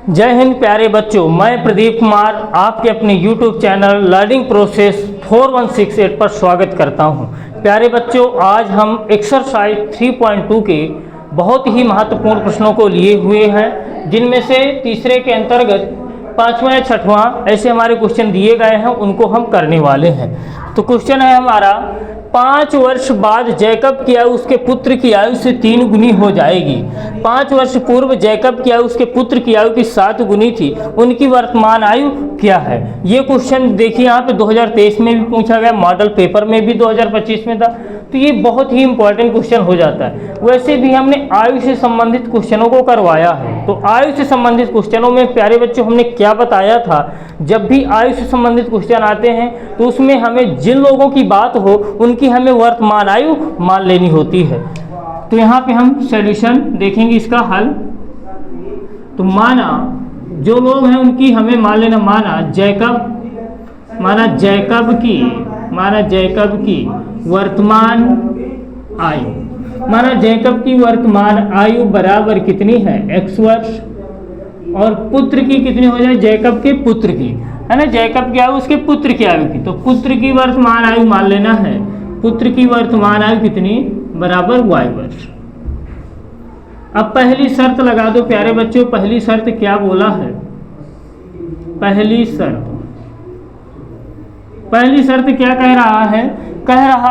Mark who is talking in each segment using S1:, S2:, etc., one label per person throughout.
S1: जय हिंद प्यारे बच्चों, मैं प्रदीप कुमार आपके अपने YouTube चैनल लर्निंग प्रोसेस 4168 पर स्वागत करता हूं। प्यारे बच्चों, आज हम एक्सरसाइज 3.2 के बहुत ही महत्वपूर्ण प्रश्नों को लिए हुए हैं, जिनमें से तीसरे के अंतर्गत पाँचवां या छठवां ऐसे हमारे क्वेश्चन दिए गए हैं, उनको हम करने वाले हैं। तो क्वेश्चन है हमारा, 5 वर्ष बाद जैकब की आयु उसके पुत्र की आयु से 3 गुनी हो जाएगी। 5 वर्ष पूर्व जैकब की आयु उसके पुत्र की आयु की 7 गुनी थी, उनकी वर्तमान आयु क्या है? ये क्वेश्चन देखिए यहाँ पे 2023 में भी पूछा गया, मॉडल पेपर में भी 2025 में था। तो ये बहुत ही इंपॉर्टेंट क्वेश्चन हो जाता है। वैसे भी हमने आयु से संबंधित क्वेश्चनों को करवाया है। तो आयु से संबंधित क्वेश्चनों में प्यारे बच्चों हमने क्या बताया था, जब भी आयु से संबंधित क्वेश्चन आते हैं तो उसमें हमें जिन लोगों की बात हो उनकी हमें वर्तमान आयु मान लेनी होती है। तो यहाँ पे हम सॉल्यूशन देखेंगे, इसका हल। तो माना जो लोग हैं उनकी हमें मान लेना, माना जैकब की वर्तमान आयु, माना जैकब की वर्तमान आयु बराबर कितनी है, x वर्ष, और पुत्र की कितनी हो जाए, जैकब के पुत्र की, है ना, जैकब की आयु उसके पुत्र की आयु की। तो पुत्र की वर्तमान आयु मान लेना है, पुत्र की वर्तमान आयु कितनी, बराबर y वर्ष। अब पहली शर्त लगा दो प्यारे बच्चों। पहली शर्त क्या बोला है, पहली शर्त क्या कह रहा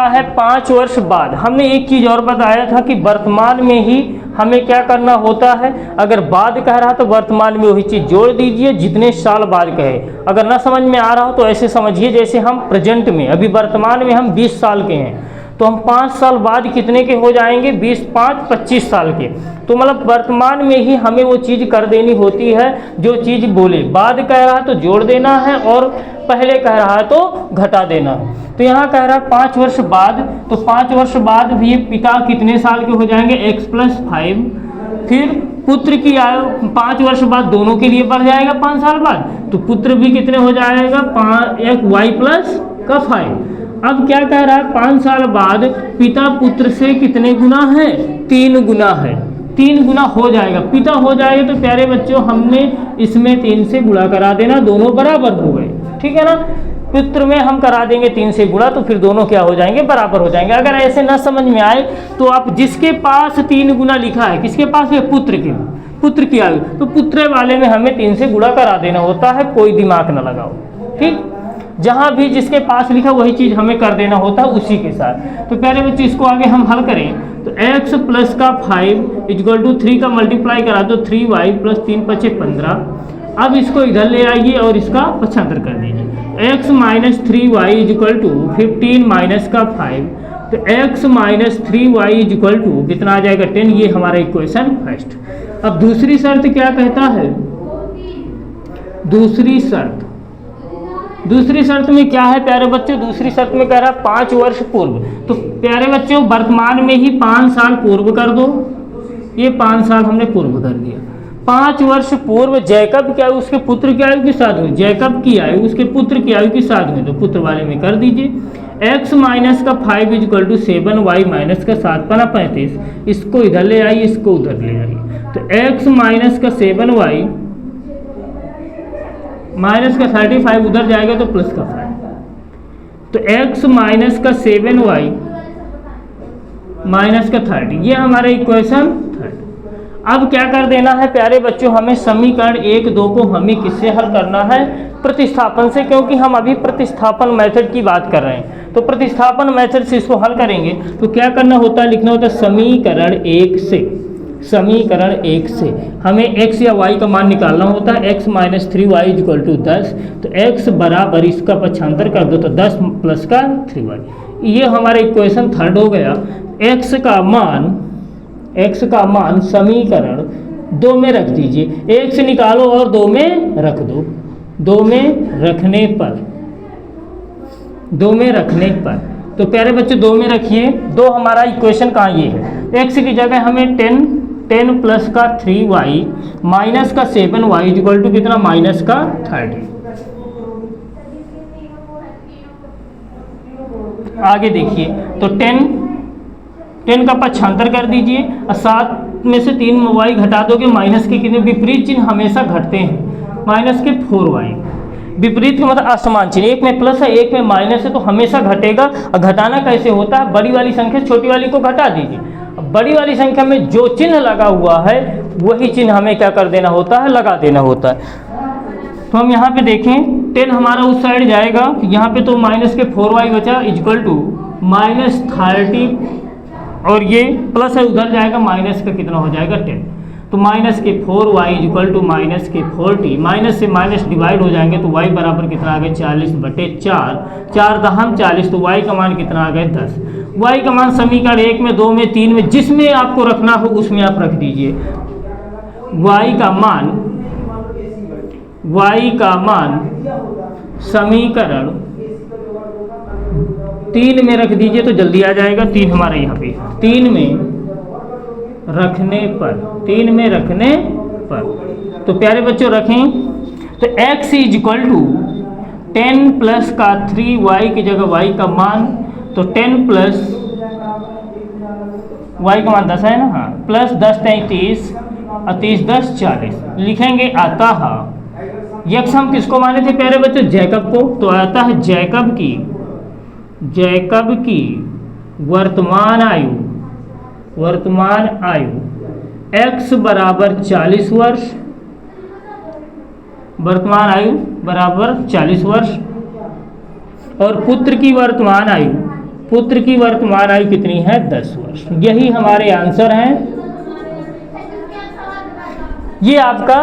S1: है 5 वर्ष बाद। हमने एक चीज और बताया था कि वर्तमान में ही हमें क्या करना होता है, अगर बाद कह रहा तो वर्तमान में वही चीज जोड़ दीजिए जितने साल बाद कहे। अगर ना समझ में आ रहा हो तो ऐसे समझिए जैसे हम प्रेजेंट में, अभी वर्तमान में हम 20 साल के हैं, तो हम 5 साल बाद कितने के हो जाएंगे, 20 5 25 साल के। तो मतलब वर्तमान में ही हमें वो चीज़ कर देनी होती है जो चीज़ बोले। बाद कह रहा है तो जोड़ देना है और पहले कह रहा है तो घटा देना है। तो यहाँ कह रहा है 5 वर्ष बाद, तो 5 वर्ष बाद भी ये पिता कितने साल के हो जाएंगे, x + 5। फिर पुत्र की आयु 5 वर्ष बाद दोनों के लिए बढ़ जाएगा 5 साल बाद, तो पुत्र भी कितने हो जाएगा, y + 5। अब क्या कह रहा है, 5 साल बाद पिता पुत्र से कितने गुना है, 3 गुना है, 3 गुना हो जाएगा। पिता हो जाएगा तो प्यारे बच्चों हमने इसमें 3 से गुणा करा देना, दोनों बराबर हो गए, ठीक है ना। पुत्र में हम करा देंगे 3 से गुणा, तो फिर दोनों क्या हो जाएंगे, बराबर हो जाएंगे। अगर ऐसे ना समझ में आए तो आप जिसके पास 3 गुना लिखा है, किसके पास है, पुत्र की आयु, तो पुत्र वाले में हमें 3 से गुणा करा देना होता है, कोई दिमाग ना लगाओ, ठीक। जहां भी जिसके पास लिखा वही चीज हमें कर देना होता है उसी के साथ। तो पहले बच्चे इसको आगे हम हल करें, तो x + 5 = 3 का मल्टीप्लाई करा दो, 3y + 3 × 5 = 15। अब इसको इधर ले आइए और इसका पक्षांतर कर दीजिए। x - 3y = 15 - 5, तो x - 3y = कितना आ जाएगा, 10। ये हमारा इक्वेशन फर्स्ट। अब दूसरी शर्त क्या कहता है, दूसरी शर्त में क्या है प्यारे बच्चों, दूसरी शर्त में कह रहा है 5 वर्ष पूर्व। तो प्यारे बच्चों वर्तमान में ही 5 साल पूर्व कर दो, ये 5 साल हमने पूर्व कर दिया। 5 वर्ष पूर्व जैकब की आयु उसके पुत्र की आयु के साथ हुई, जैकब की आयु उसके पुत्र की आयु के साथ हुई, तो पुत्र वाले में कर दीजिए। x - 5 = 7, y - 7 × 35। इसको इधर ले आइए, इसको उधर ले आइए, तो x - 7y -35 उधर जाएगा तो +5, तो x - 7y -30, ये हमारा इक्वेशन थर्ड। अब क्या कर देना है प्यारे बच्चों, हमें समीकरण 1 2 को हमें किससे हल करना है, प्रतिस्थापन से, क्योंकि हम अभी प्रतिस्थापन मेथड की बात कर रहे हैं। तो प्रतिस्थापन मेथड से इसको हल करेंगे तो क्या करना होता है, लिखना होता है समीकरण 1 से हमें x या y का मान निकालना होता है। x - 3y = 10, तो x बराबर इसका पक्षांतर कर दो, तो 10 + 3y, ये हमारा इक्वेशन थर्ड हो गया। x का मान समीकरण 2 में रख दीजिए, 1 से निकालो और 2 में रख दो। 2 में रखने पर तो प्यारे बच्चे 2 में रखिए। 2 हमारा इक्वेशन कहाँ, ये है। x की जगह हमें 10 + 3y - 7y = कितना, -30। आगे देखिए, तो 10 10 का पक्षांतर कर दीजिए और 7 में से 3 y घटा दोगे, माइनस के कितने, विपरीत चिन्ह हमेशा घटते हैं, माइनस के 4y, विपरीत का मतलब असमान चिन्ह, एक में प्लस है एक में माइनस है तो हमेशा घटेगा। और घटाना कैसे होता है, बड़ी वाली संख्या छोटी वाली को घटा दीजिए, बड़ी वाली संख्या में जो चिन्ह लगा हुआ है वही चिन्ह हमें क्या कर देना होता है, लगा देना होता है। तो हम यहाँ पे देखें 10 हमारा उस साइड जाएगा, यहाँ पे तो माइनस के 4y बचा इक्वल टू -30, और ये प्लस है उधर जाएगा, माइनस का कितना हो जाएगा 10, तो माइनस के 4y इक्वल टू माइनस के 40, माइनस से माइनस डिवाइड हो जाएंगे तो y बराबर कितना आ गया 40/4, 4 दहम 40, तो y का मान कितना आ गया 10। y का मान समीकरण 1 में 2 में 3 में जिसमें आपको रखना हो उसमें आप रख दीजिए। y का मान समीकरण 3 में रख दीजिए तो जल्दी आ जाएगा। 3 हमारे यहाँ पे 3 में रखने पर तो प्यारे बच्चों रखें तो x इक्वल टू 10 प्लस का 3y की जगह y का मान, तो 10 प्लस y का मान 10 है ना, हाँ, प्लस 10 30 और 30 10 40 लिखेंगे। आता है यक्स हम किसको माने थे प्यारे बच्चों, जैकब को, तो आता है जैकब की वर्तमान आयु x बराबर 40 वर्ष, वर्तमान आयु बराबर 40 वर्ष, और पुत्र की वर्तमान आयु कितनी है 10 वर्ष। यही हमारे आंसर हैं। ये आपका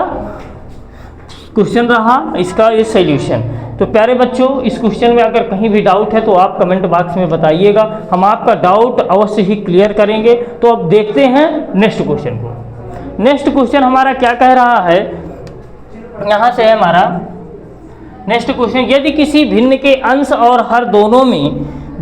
S1: क्वेश्चन रहा, इसका ये सॉल्यूशन। तो प्यारे बच्चों इस क्वेश्चन में अगर कहीं भी डाउट है तो आप कमेंट बॉक्स में बताइएगा, हम आपका डाउट अवश्य ही क्लियर करेंगे। तो अब देखते हैं नेक्स्ट क्वेश्चन को। नेक्स्ट क्वेश्चन हमारा क्या कह रहा है, यहाँ से है हमारा नेक्स्ट क्वेश्चन, यदि किसी भिन्न के अंश और हर दोनों में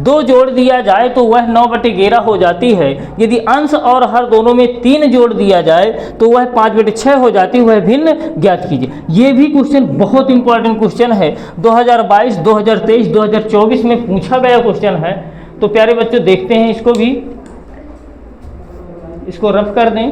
S1: 2 जोड़ दिया जाए तो वह 9/11 हो जाती है। यदि अंश और हर दोनों में 3 जोड़ दिया जाए तो वह 5/6 हो जाती है, वह भिन्न ज्ञात कीजिए। ये भी क्वेश्चन बहुत इंपॉर्टेंट क्वेश्चन है, 2022, 2023, 2024 में पूछा गया क्वेश्चन है। तो प्यारे बच्चों देखते हैं इसको भी, इसको रफ कर दें।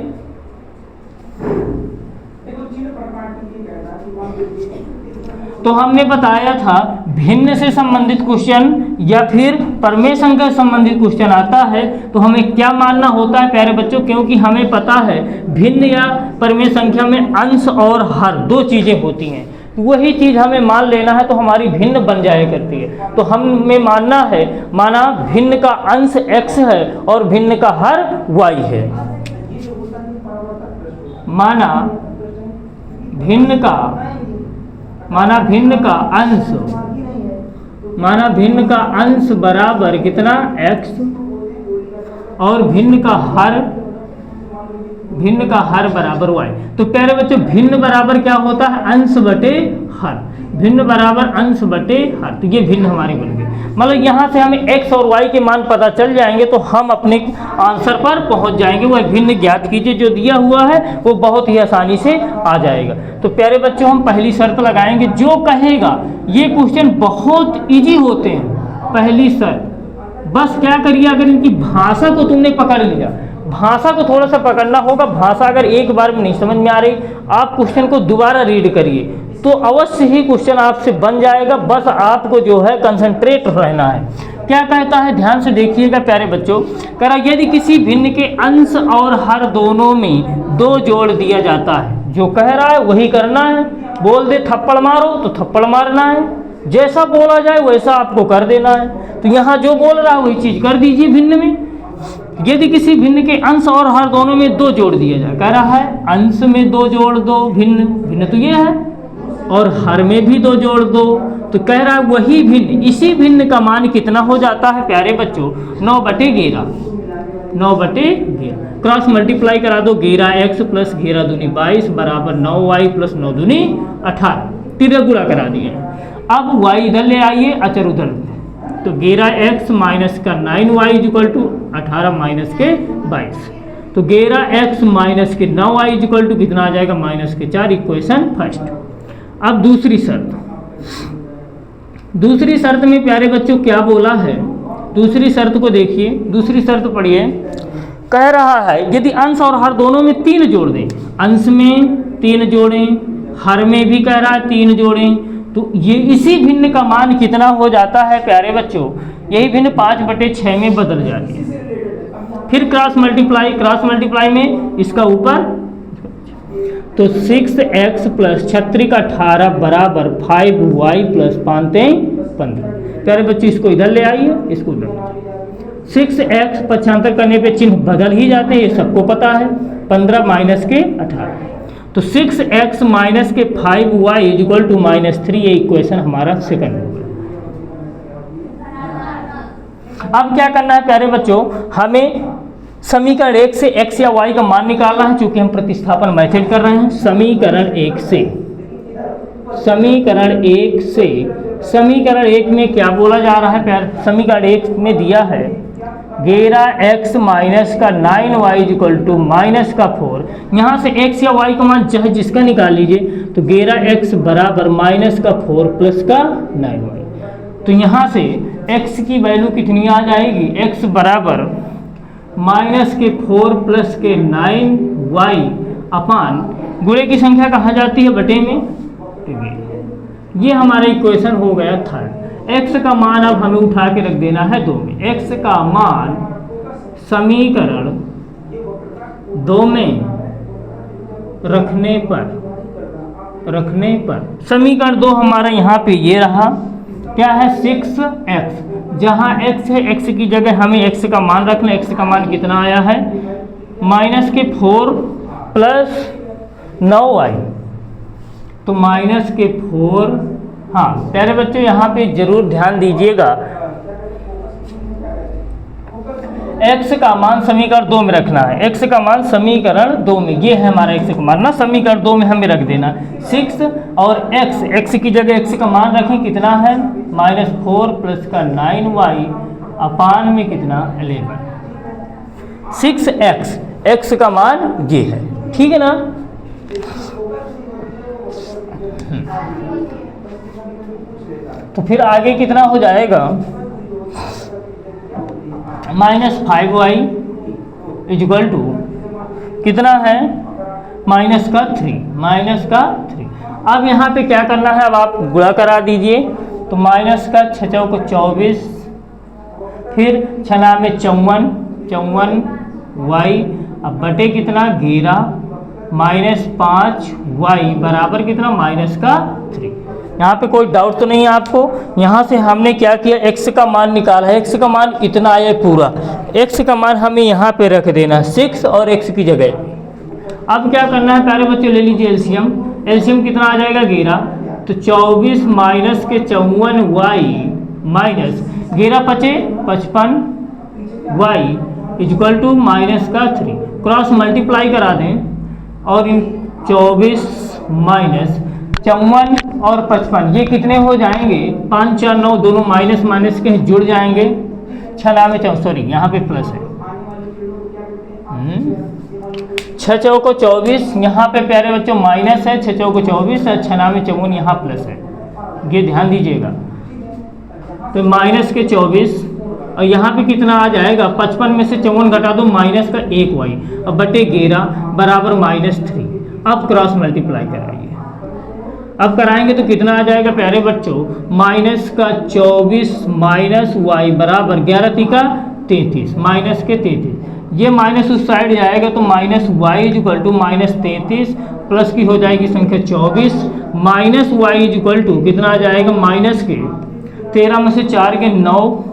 S1: तो हमने बताया था भिन्न से संबंधित क्वेश्चन या फिर परमेय संख्या से संबंधित क्वेश्चन आता है तो हमें क्या मानना होता है प्यारे बच्चों, क्योंकि हमें पता है भिन्न या परमेय संख्या में अंश और हर 2 चीजें होती हैं, वही चीज हमें मान लेना है तो हमारी भिन्न बन जाया करती है। तो हमें मानना है, माना भिन्न का अंश x है और भिन्न का हर y है, माना भिन्न का अंश बराबर कितना x और भिन्न का हर बराबर y। तो प्यारे बच्चों भिन्न बराबर क्या होता है, अंश बटे हर, भिन्न बराबर अंश बटे हर, तो ये भिन्न हमारे बन गए। मतलब यहाँ से हमें x और y के मान पता चल जाएंगे तो हम अपने आंसर पर पहुँच जाएंगे। वह भिन्न ज्ञात कीजिए जो दिया हुआ है वो बहुत ही आसानी से आ जाएगा। तो प्यारे बच्चों हम पहली शर्त लगाएंगे, जो कहेगा ये क्वेश्चन बहुत ईजी होते हैं। पहली शर्त, बस क्या करिए, अगर इनकी भाषा को तुमने पकड़ लिया, भाषा को थोड़ा सा पकड़ना होगा। भाषा अगर एक बार में नहीं समझ में आ रही, आप क्वेश्चन को दोबारा रीड करिए तो अवश्य ही क्वेश्चन आपसे बन जाएगा। बस आपको जो है कंसंट्रेट रहना है। क्या कहता है, ध्यान से देखिएगा प्यारे बच्चों। कह रहा यदि किसी भिन्न के अंश और हर दोनों में 2 जोड़ दिया जाता है, जो कह रहा है वही करना है। बोल दे थप्पड़ मारो तो थप्पड़ मारना है, जैसा बोला जाए वैसा आपको कर देना है। तो यहाँ जो बोल रहा है वही चीज कर दीजिए। भिन्न में यदि किसी भिन्न के अंश और हर दोनों में 2 जोड़ दिया जाए, कह रहा है अंश में 2 जोड़ दो, भिन्न तो ये है, और हर में भी 2 जोड़ दो, तो कह रहा है वही भिन्न, इसी भिन्न का मान कितना हो जाता है प्यारे बच्चों, 9/11। 9/11 क्रॉस मल्टीप्लाई करा दो, 11x प्लस 11 दूनी 22 बराबर 9y प्लस 9 दूनी 18, 3 गुणा करा दिए। अब y इधर ले आइए, अचर उधर, तो 11x माइनस का 9y इक्वल टू 18 माइनस के 22, तो 11x माइनस के 9y इक्वल टू कितना आ जाएगा, माइनस के 4। Equation first. अब दूसरी शर्त में प्यारे बच्चों क्या बोला है, दूसरी शर्त को देखिए, दूसरी शर्त पढ़िए। कह रहा है यदि अंश और हर दोनों में 3 जोड़ दें, अंश में 3 जोड़ें, हर में भी कह रहा है 3 जोड़ें, तो ये इसी भिन्न का मान कितना हो जाता है प्यारे बच्चों, यही भिन्न 5/6 में बदल जाती है। फिर क्रॉस मल्टीप्लाई में इसका ऊपर, तो 6x + 36 = 18 बराबर 5y + 5 = 15। प्यारे बच्चे इसको इधर ले आइए, इसको इधर 6x 75 करने पे चिन्ह बदल ही जाते हैं, ये सबको पता है। 15 - के 18, तो 6x - के 5y = -3, ये इक्वेशन हमारा सेकंड हो गया। अब क्या करना है प्यारे बच्चों, हमें समीकरण 1 से x या y का मान निकालना है, चूंकि हम प्रतिस्थापन मेथड कर रहे हैं। समीकरण 1 में क्या बोला जा रहा है प्यारे, समीकरण 1 में दिया है 11x - का 9y = -4। यहाँ से x या y का मान चाहे जिसका निकाल लीजिए, तो 11x बराबर -4 + का 9y। तो यहाँ से x की वैल्यू कितनी आ जाएगी, x बराबर -4 + के 9y अपान गुणे की संख्या कहाँ जाती है, बटे में। ये हमारा इक्वेशन हो गया थर्ड। x का मान अब हमें उठा के रख देना है 2 में। x का मान समीकरण 2 में रखने पर समीकरण 2 हमारा यहाँ पे ये रहा, क्या है 6x, जहाँ x है x की जगह हमें x का मान रखना। x का मान कितना आया है, -4 + 9y, तो -4। हाँ प्यारे बच्चों यहाँ पे जरूर ध्यान दीजिएगा, x का मान समीकरण 2 में रखना है। x का मान समीकरण 2 में, ये है हमारा x का मान ना, समीकरण 2 में हमें रख देना 6 और x की जगह x का मान रखें, कितना है -4 + का 9y अपान में कितना 11। 6x, x का मान ये है, ठीक है ना। तो फिर आगे कितना हो जाएगा, -5y = कितना है -3। अब यहाँ पे क्या करना है, अब आप गुणा करा दीजिए, तो -6 × 24, फिर 6 में 54y, अब बटे कितना 11, -5y बराबर कितना -3। यहाँ पे कोई डाउट तो नहीं है आपको। यहाँ से हमने क्या किया, x का मान निकाला है, x का मान इतना आया पूरा, x का मान हमें यहाँ पे रख देना 6 और x की जगह। अब क्या करना है प्यारे बच्चों, ले लीजिए एलसीएम कितना आ जाएगा 11, तो 24 - के 54y -11 × 5 = 55y = -3। क्रॉस मल्टीप्लाई करा दें और इन 24 - 54 और 55 ये कितने हो जाएंगे, 5 4 9 दोनों माइनस के जुड़ जाएंगे। 6 में 4, सॉरी यहाँ पे प्लस है, 6 चौको 24, यहाँ पे प्यारे बच्चों माइनस है, 6 चौको 24 और 6 में 54 यहाँ प्लस है, ये ध्यान दीजिएगा। तो माइनस के 24 और यहाँ पे कितना आ जाएगा, 55 में से 54 घटा दो, -1y, अब बटे 11 बराबर -3। अब क्रॉस मल्टीप्लाई कराइए, अब कराएंगे तो कितना आ जाएगा प्यारे बच्चों, -24 - y बराबर 11 × 33, -33। ये माइनस उस साइड जाएगा तो -y = -33 प्लस की हो जाएगी संख्या 24, -y कितना आ जाएगा, -13 में से 4 के 9,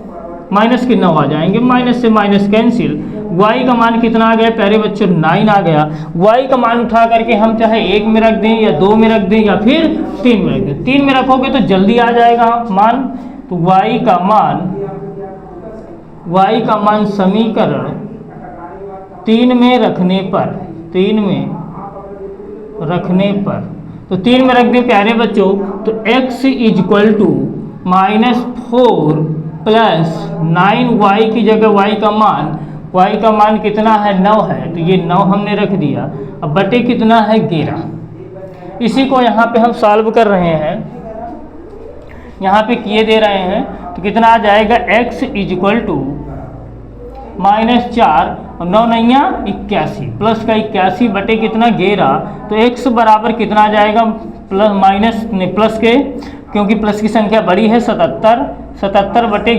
S1: -9 आ जाएंगे, माइनस से माइनस कैंसिल। y का मान कितना आ गया प्यारे बच्चों, 9 आ गया। y का मान उठा करके हम चाहे 1 में रख दें या 2 में रख दें या फिर 3 में रख दें। 3 में रखोगे तो जल्दी आ जाएगा मान, तो y का मान समीकरण 3 में रखने पर, तो 3 में रख दें प्यारे बच्चों, तो x = -4 + 9y की जगह y का मान कितना है, 9 है, तो ये 9 हमने रख दिया। अब बटे कितना है 11, इसी को यहाँ पे हम सॉल्व कर रहे हैं, यहाँ पे किए दे रहे हैं, तो कितना आ जाएगा, x = -4 और 9 नैया 81 प्लस का 81 बटे कितना 11, तो x बराबर कितना आ जाएगा प्लस माइनस प्लस के, क्योंकि प्लस की संख्या बड़ी है 77 बटे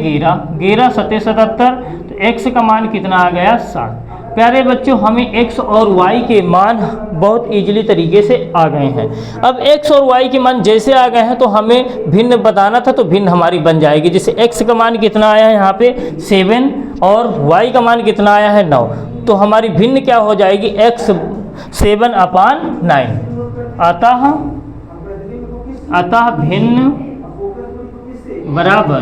S1: 11 सते 77, तो x का मान कितना आ गया 7। प्यारे बच्चों हमें x और y के मान बहुत इजीली तरीके से आ गए हैं। अब x और y के मान जैसे आ गए हैं तो हमें भिन्न बताना था, तो भिन्न हमारी बन जाएगी। जैसे x का मान कितना आया है यहाँ पे 7 और y का मान कितना आया है 9, तो हमारी भिन्न क्या हो जाएगी x 7/9 अतः भिन्न बराबर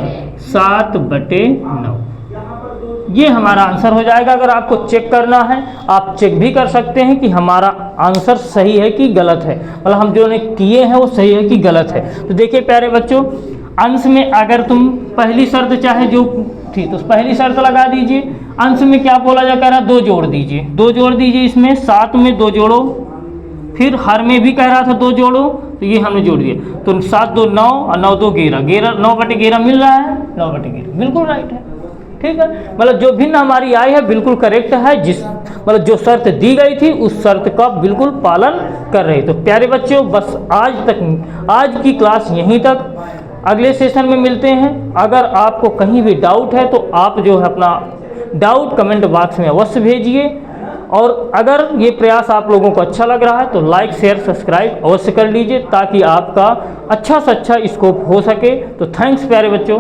S1: 7/9। ये हमारा आंसर हो जाएगा। अगर आपको चेक करना है आप चेक भी कर सकते हैं कि हमारा आंसर सही है कि गलत है, मतलब हम जो ने किए हैं वो सही है कि गलत है। तो देखिए प्यारे बच्चों, अंश में अगर तुम पहली शर्त चाहे जो थी तो पहली शर्त लगा दीजिए। अंश में क्या बोला जा कह रहा, 2 जोड़ दीजिए, 2 जोड़ दीजिए इसमें, 7 में 2 जोड़ो, फिर हर में भी कह रहा था 2 जोड़ो, तो ये हमने जोड़ दिया, तो 7 2 9 और 9 2 11 9/11 मिल रहा है, 9/11 बिल्कुल राइट है। ठीक है, मतलब जो भिन्न हमारी आई है बिल्कुल करेक्ट है, मतलब जो शर्त दी गई थी उस शर्त का बिल्कुल पालन कर रहे। तो प्यारे बच्चों बस आज की क्लास यहीं तक, अगले सेशन में मिलते हैं। अगर आपको कहीं भी डाउट है तो आप जो है अपना डाउट कमेंट बॉक्स में अवश्य भेजिए, और अगर ये प्रयास आप लोगों को अच्छा लग रहा है तो लाइक शेयर सब्सक्राइब अवश्य कर लीजिए, ताकि आपका अच्छा से अच्छा स्कोप हो सके। तो थैंक्स प्यारे बच्चों।